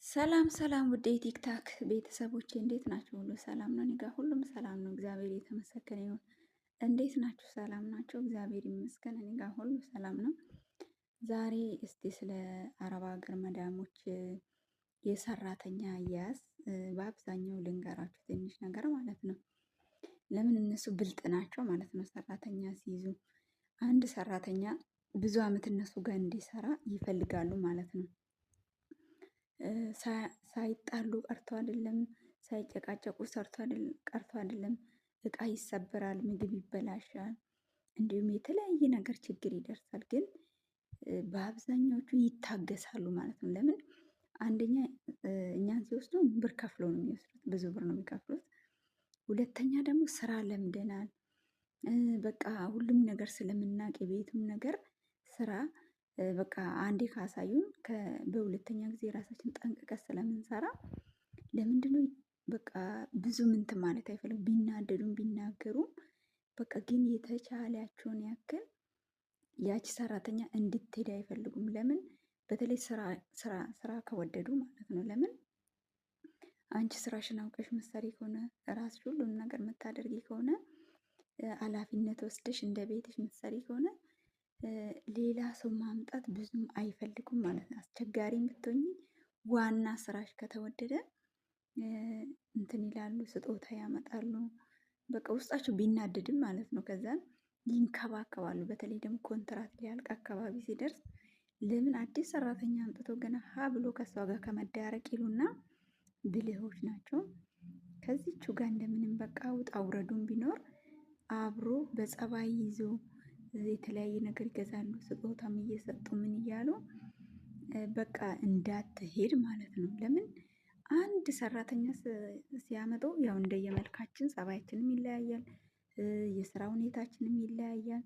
ሰላም ሰላም ውድ የቲክታክ ቤተሰቦቼ እንዴት ናችሁ? ሁሉ ሰላም ነው? እኔ ጋር ሁሉም ሰላም ነው። እግዚአብሔር የተመሰገነ ይሁን። እንዴት ናችሁ? ሰላም ናቸው? እግዚአብሔር ይመስገን። እኔ ጋር ሁሉ ሰላም ነው። ዛሬ እስቲ ስለ አረብ ሀገር መዳሞች የሰራተኛ አያያዝ በአብዛኛው ልንገራችሁ ትንሽ ነገር ማለት ነው። ለምን እነሱ ብልጥ ናቸው ማለት ነው። ሰራተኛ ሲይዙ አንድ ሰራተኛ ብዙ አመት እነሱ ጋር እንዲሰራ ይፈልጋሉ ማለት ነው። ሳይጣሉ ቀርቶ አይደለም፣ ሳይጨቃጨቁ ቀርቶ አይደለም። እቃ ይሰበራል፣ ምግብ ይበላሻል፣ እንዲሁም የተለያየ ነገር ችግር ይደርሳል። ግን በአብዛኛዎቹ ይታገሳሉ ማለት ነው። ለምን አንደኛ እኛን ሲወስዱ ብር ከፍለው ነው የሚወስዱት፣ ብዙ ብር ነው የሚከፍሉት። ሁለተኛ ደግሞ ስራ ለምደናል፣ በቃ ሁሉም ነገር ስለምናውቅ የቤቱም ነገር ስራ በቃ አንዴ ካሳዩን በሁለተኛ ጊዜ ራሳችን ጠንቅቀን ስለምንሰራ ለምንድነው በቃ ብዙ እንትን ማለት አይፈልጉም። ቢናደዱም ቢናገሩም በቃ ግን የተቻላቸውን ያክል ያቺ ሰራተኛ እንድትሄድ አይፈልጉም። ለምን በተለይ ስራ ከወደዱ ማለት ነው። ለምን አንቺ ስራሽን አውቀሽ ምሳሌ ከሆነ ራስሽ ሁሉን ነገር የምታደርጊ ከሆነ ኃላፊነት ወስደሽ እንደ ቤትሽ ምሳሌ ከሆነ ሌላ ሰው ማምጣት ብዙም አይፈልጉም ማለት ነው። አስቸጋሪ ብትሆኚ ዋና ስራሽ ከተወደደ እንትን ይላሉ፣ ስጦታ ያመጣሉ። በቃ ውስጣቸው ቢናደድም ማለት ነው። ከዛን ይንከባከባሉ። በተለይ ደግሞ ኮንትራት ሊያልቅ አካባቢ ሲደርስ ለምን አዲስ ሰራተኛ አምጥቶ ገና ሀ ብሎ ከሷ ጋር ከመዳረቅ ይሉና ብልሆች ናቸው። ከዚቹ ጋር እንደምንም በቃ ውጣ ውረዱን ቢኖር አብሮ በጸባይ ይዞ የተለያየ ነገር ይገዛሉ። ስጦታም እየሰጡ ምን እያሉ በቃ እንዳትሄድ ማለት ነው። ለምን አንድ ሰራተኛ ሲያመጡ ያው እንደየመልካችን ጸባያችንም ይለያያል፣ የስራ ሁኔታችንም ይለያያል።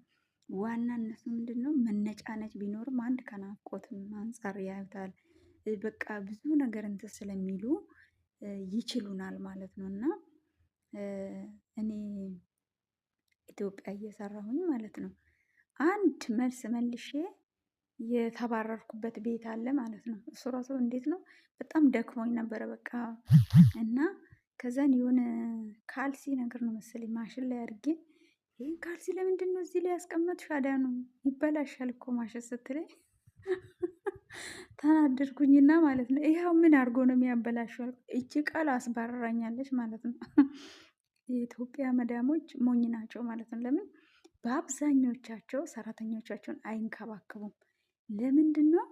ዋና እነሱ ምንድነው መነጫነጭ ቢኖርም አንድ ከናፍቆትም አንፃር ያዩታል። በቃ ብዙ ነገር እንትን ስለሚሉ ይችሉናል ማለት ነው። እና እኔ ኢትዮጵያ እየሰራሁኝ ማለት ነው አንድ መልስ መልሼ የተባረርኩበት ቤት አለ ማለት ነው። እሱ ራሱ እንዴት ነው በጣም ደክሞኝ ነበረ በቃ። እና ከዛን የሆነ ካልሲ ነገር ነው መሰለኝ ማሽን ላይ አድርጌ ይሄን ካልሲ ለምንድን ነው እዚህ ላይ ያስቀመጥሽ? አዳኑ ይበላሻል እኮ ማሽን ስትለኝ ተናደድኩኝና ማለት ነው። ይኸው ምን አድርጎ ነው የሚያበላሸው? እቺ ቃል አስባርራኛለች ማለት ነው። የኢትዮጵያ መዳሞች ሞኝ ናቸው ማለት ነው። ለምን በአብዛኞቻቸው ሰራተኞቻቸውን አይንከባከቡም? ለምንድን ነው